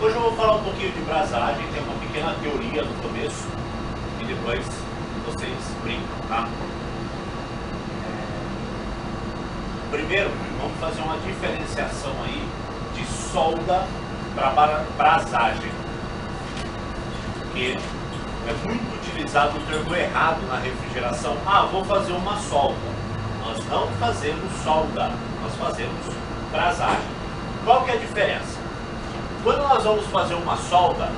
Hoje eu vou falar um pouquinho de brasagem, tem uma pequena teoria no começo e depois vocês brincam, tá? Primeiro, vamos fazer uma diferenciação aí de solda para brasagem, porque é muito utilizado o termo errado na refrigeração. Ah, vou fazer uma solda. Nós não fazemos solda, nós fazemos brasagem. Qual que é a diferença? Quando nós vamos fazer uma solda,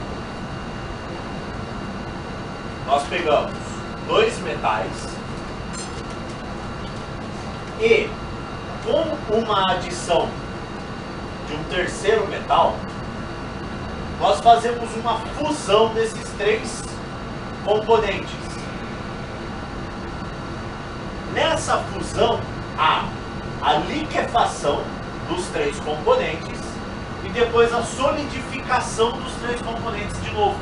nós pegamos dois metais e com uma adição de um terceiro metal, nós fazemos uma fusão desses três componentes. Nessa fusão há a liquefação dos três componentes e depois a solidificação dos três componentes de novo.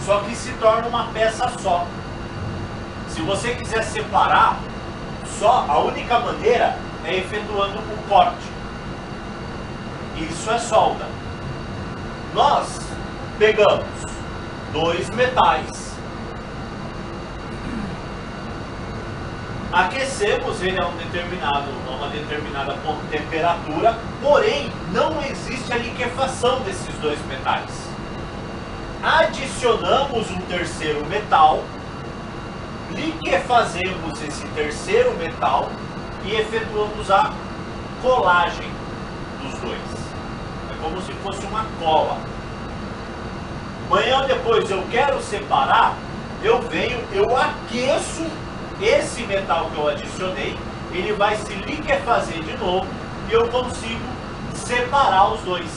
Só que se torna uma peça só. Se você quiser separar, só a única maneira é efetuando o corte. Isso é solda. Nós pegamos dois metais, aquecemos ele a uma determinada temperatura, porém não existe a liquefação desses dois metais. Adicionamos um terceiro metal, liquefazemos esse terceiro metal e efetuamos a colagem dos dois. É como se fosse uma cola. Amanhã ou depois eu quero separar, eu aqueço esse metal que eu adicionei, ele vai se liquefazer de novo e eu consigo separar os dois.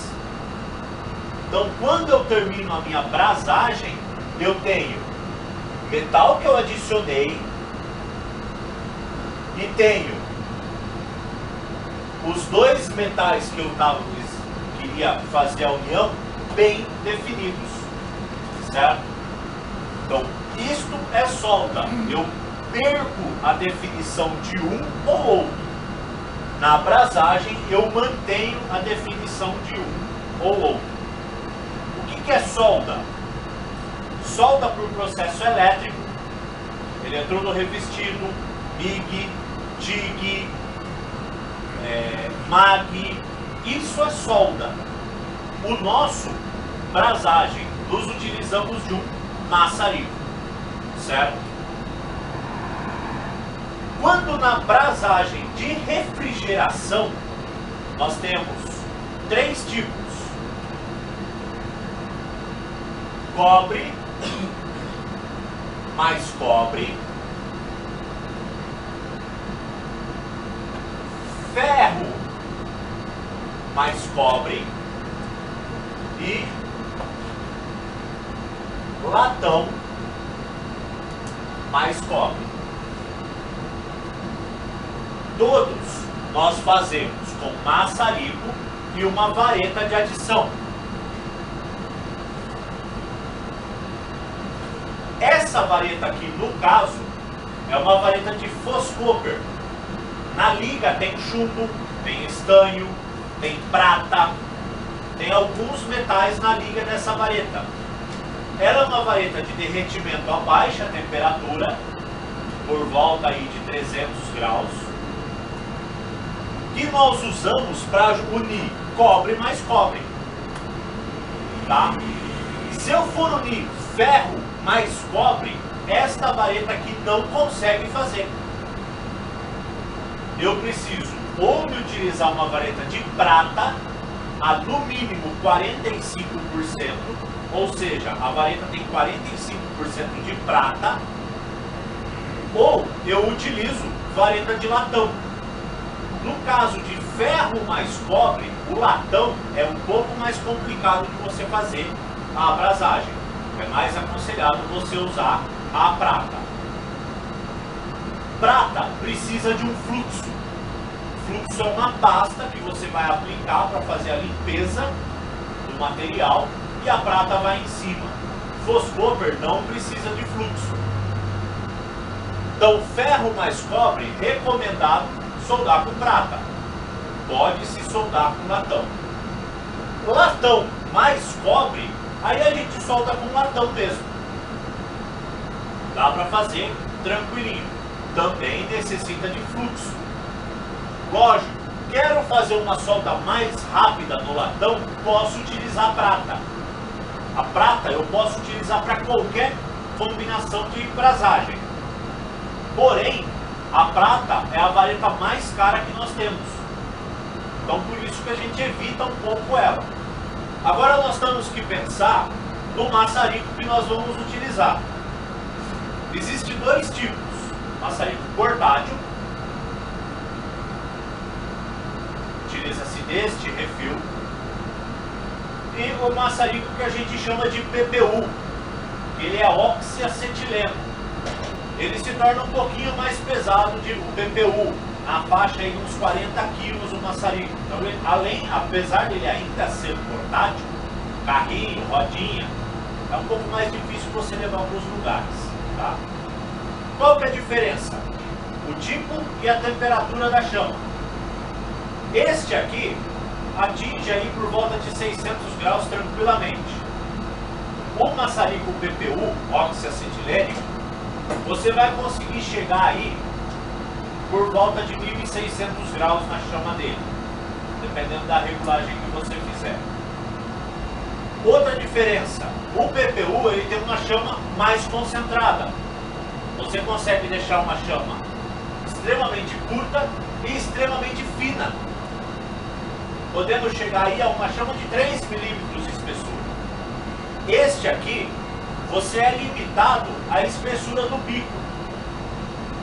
Então, quando eu termino a minha brasagem, eu tenho metal que eu adicionei e tenho os dois metais que eu queria fazer a união bem definidos, certo? Então, isto é solda. Eu perco a definição de um ou outro. Na brasagem, eu mantenho a definição de um ou outro. O que é solda? Solda por processo elétrico, eletrodo revestido, MIG, TIG, MAG, isso é solda. O nosso, brasagem, nós utilizamos de um maçarico, certo? Quando na brasagem de refrigeração, nós temos três tipos: cobre, mais cobre, ferro, mais cobre e latão, mais cobre. Todos nós fazemos com maçarico e uma vareta de adição. Essa vareta aqui, no caso, é uma vareta de Foscopper. Na liga tem chumbo, tem estanho, tem prata, tem alguns metais na liga dessa vareta. Ela é uma vareta de derretimento a baixa temperatura, por volta aí de 300 graus, que nós usamos para unir cobre mais cobre, tá? Se eu for unir ferro mais cobre, esta vareta aqui não consegue fazer. Eu preciso ou me utilizar uma vareta de prata a no mínimo 45%, ou seja, a vareta tem 45% de prata, ou eu utilizo vareta de latão. No caso de ferro mais cobre, o latão é um pouco mais complicado de você fazer a abrasagem. É mais aconselhado você usar a prata. Prata precisa de um fluxo. Fluxo é uma pasta que você vai aplicar para fazer a limpeza do material e a prata vai em cima. Foscopper não precisa de fluxo. Então, ferro mais cobre, recomendado soldar com prata. Pode se soldar com latão. Latão mais cobre, aí a gente solta com latão mesmo. Dá para fazer tranquilinho. Também necessita de fluxo. Lógico, quero fazer uma solda mais rápida no latão, posso utilizar prata. A prata eu posso utilizar para qualquer combinação de brasagem. Porém, a prata é a vareta mais cara que nós temos. Então por isso que a gente evita um pouco ela. Agora nós temos que pensar no maçarico que nós vamos utilizar. Existem dois tipos. Maçarico portátil. Utiliza-se deste refil. E o maçarico que a gente chama de PPU. Ele é oxiacetileno. Ele se torna um pouquinho mais pesado de o PPU. Na faixa aí de uns 40 quilos o maçarico. Então, apesar dele ainda ser portátil, carrinho, rodinha, é um pouco mais difícil você levar para os lugares. Tá? Qual que é a diferença? O tipo e a temperatura da chama. Este aqui atinge aí por volta de 600 graus tranquilamente. O maçarico PPU, oxiacetilênico, você vai conseguir chegar aí por volta de 1.600 graus na chama dele, dependendo da regulagem que você fizer. Outra diferença, o PPU ele tem uma chama mais concentrada. Você consegue deixar uma chama extremamente curta e extremamente fina, podendo chegar aí a uma chama de 3 milímetros de espessura. Este aqui, você é limitado à espessura do bico.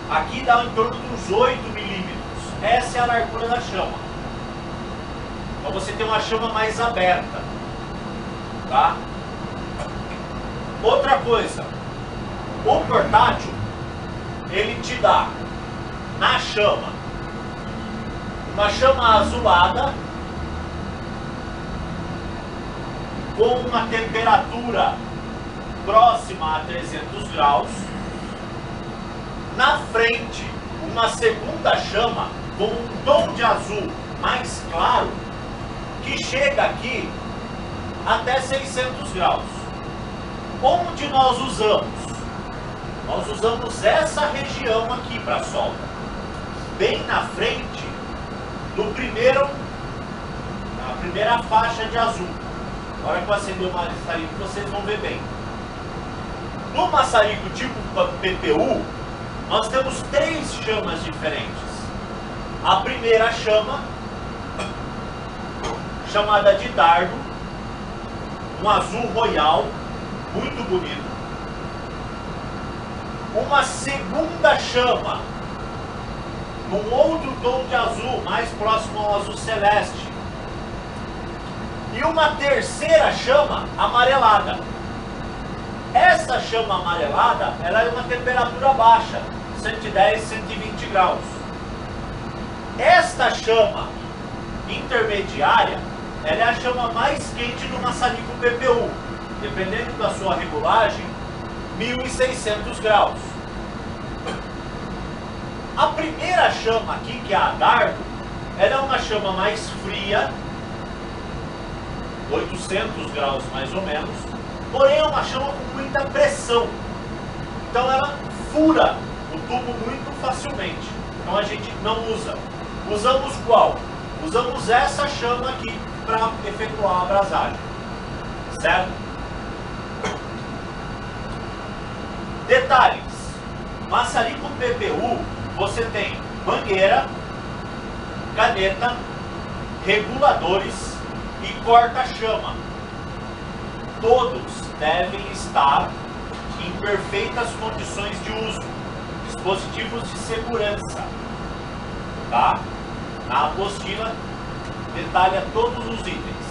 Aqui dá em torno de uns 8 milímetros. Essa é a largura da chama. Então você tem uma chama mais aberta. Tá? Outra coisa, o portátil, ele te dá na chama uma chama azulada com uma temperatura próxima a 300 graus. Na frente, uma segunda chama com um tom de azul mais claro que chega aqui até 600 graus. Onde nós usamos? Nós usamos essa região aqui para solda, bem na frente do na primeira faixa de azul. Agora que eu acender o maçarico, vocês vão ver bem. No maçarico tipo PPU, nós temos 3 chamas diferentes. A primeira chama, chamada de dardo, um azul royal, muito bonito. Uma segunda chama, num outro tom de azul, mais próximo ao azul celeste. E uma terceira chama amarelada. Essa chama amarelada, ela é uma temperatura baixa, 110, 120 graus. Esta chama intermediária, ela é a chama mais quente do maçarico PPU, dependendo da sua regulagem, 1.600 graus. A primeira chama aqui, que é a dardo, ela é uma chama mais fria, 800 graus mais ou menos, porém é uma chama com muita pressão. Então ela fura o tubo muito facilmente. Então a gente não usa. Usamos qual? Usamos essa chama aqui para efetuar a abrasagem. Certo? Detalhes. Maçarico PPU, você tem mangueira, caneta, reguladores e corta-chama. Todos devem estar em perfeitas condições de uso. Dispositivos de segurança. Tá? Na apostila detalha todos os itens.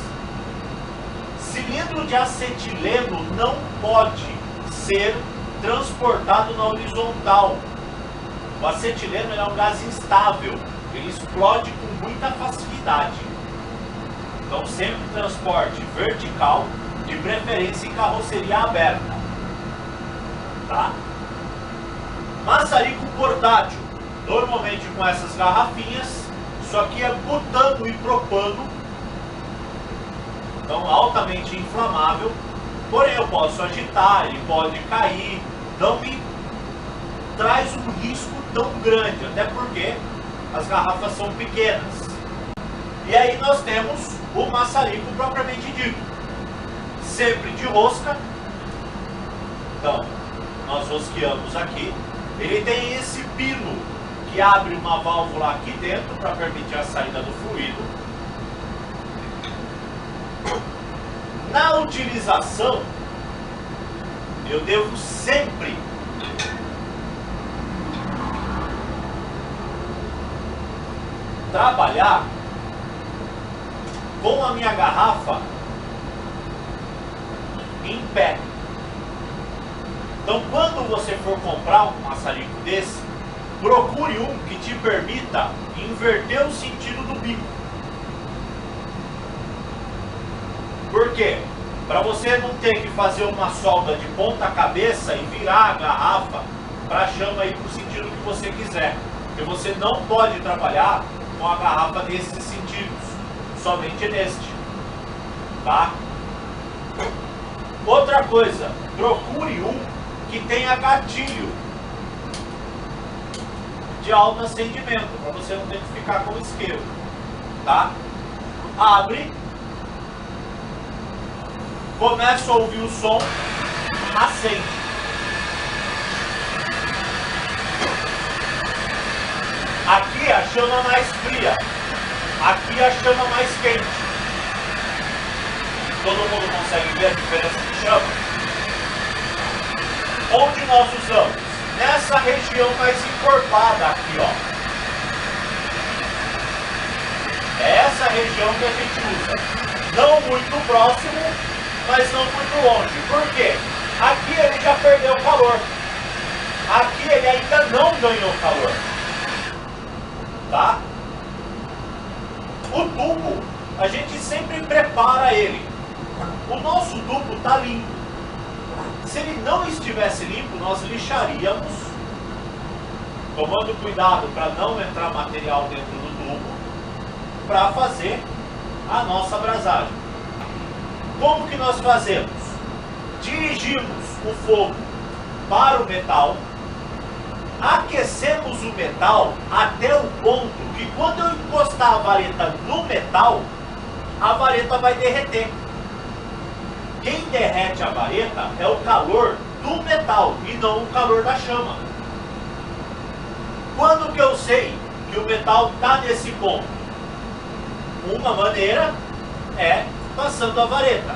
Cilindro de acetileno não pode ser transportado na horizontal. O acetileno é um gás instável, ele explode com muita facilidade. Então sempre transporte vertical, de preferência em carroceria aberta. Tá? Maçarico portátil, normalmente com essas garrafinhas. Isso aqui é butano e propano. então altamente inflamável, porém eu posso agitar, ele pode cair, não me traz um risco tão grande, até porque as garrafas são pequenas. E aí nós temos o maçarico propriamente dito, sempre de rosca. Então, nós rosqueamos aqui, ele tem esse pino que abre uma válvula aqui dentro para permitir a saída do fluido. Na utilização, eu devo sempre trabalhar com a minha garrafa em pé. Então, quando você for comprar um maçarico desse, procure um que te permita inverter o sentido do bico. Por quê? Para você não ter que fazer uma solda de ponta cabeça e virar a garrafa para a chama ir para o sentido que você quiser. Porque você não pode trabalhar com a garrafa nesses sentidos, somente neste. Tá? Outra coisa, procure um que tenha gatilho de alto acendimento, para você não ter que ficar com o isqueiro. Tá? Abre, começa a ouvir o som, acende. Aqui a chama mais fria, aqui a chama mais quente. Todo mundo consegue ver a diferença de chama? Onde nós usamos? Nessa região mais encorpada aqui, ó. É essa região que a gente usa. Não muito próximo, mas não muito longe. Por quê? Aqui ele já perdeu calor. Aqui ele ainda não ganhou calor. Tá? O tubo, a gente sempre prepara ele. O nosso tubo está limpo. Se ele não estivesse limpo, nós lixaríamos, tomando cuidado para não entrar material dentro do tubo, para fazer a nossa abrasagem. Como que nós fazemos? Dirigimos o fogo para o metal, aquecemos o metal até o ponto que quando eu encostar a vareta no metal, a vareta vai derreter. Quem derrete a vareta é o calor do metal e não o calor da chama. Quando que eu sei que o metal está nesse ponto? Uma maneira é passando a vareta.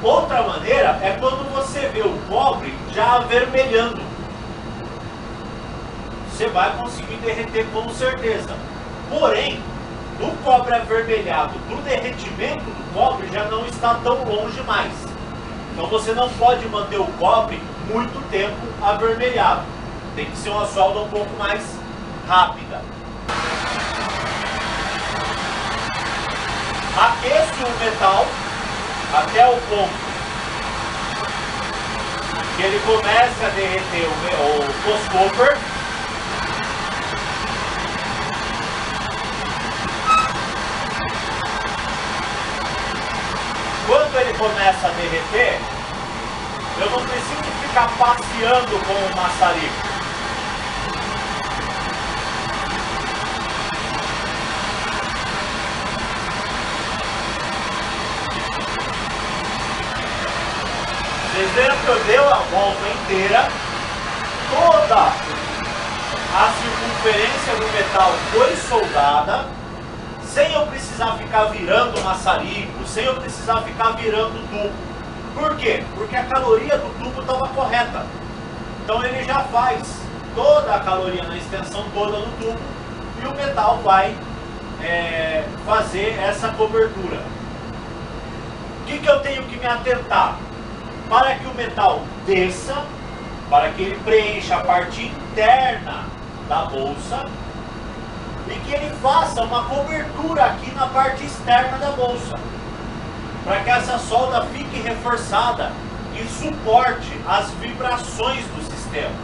Outra maneira é quando você vê o cobre já avermelhando. Você vai conseguir derreter com certeza. Porém, do cobre avermelhado para o derretimento do cobre já não está tão longe mais. Então você não pode manter o cobre muito tempo avermelhado. Tem que ser uma solda um pouco mais rápida. Aqueço o metal até o ponto que ele começa a derreter o foscopper. Quando ele começa a derreter, eu não preciso ficar passeando com o maçarico. Vocês viram que eu dei a volta inteira, toda a circunferência do metal foi soldada, sem eu precisar ficar virando maçarico, sem eu precisar ficar virando tubo. Por quê? Porque a caloria do tubo estava correta. Então ele já faz toda a caloria na extensão toda do tubo e o metal vai fazer essa cobertura. O que eu tenho que me atentar? Para que o metal desça, para que ele preencha a parte interna da bolsa e que ele faça uma cobertura aqui na parte externa da bolsa, para que essa solda fique reforçada e suporte as vibrações do sistema.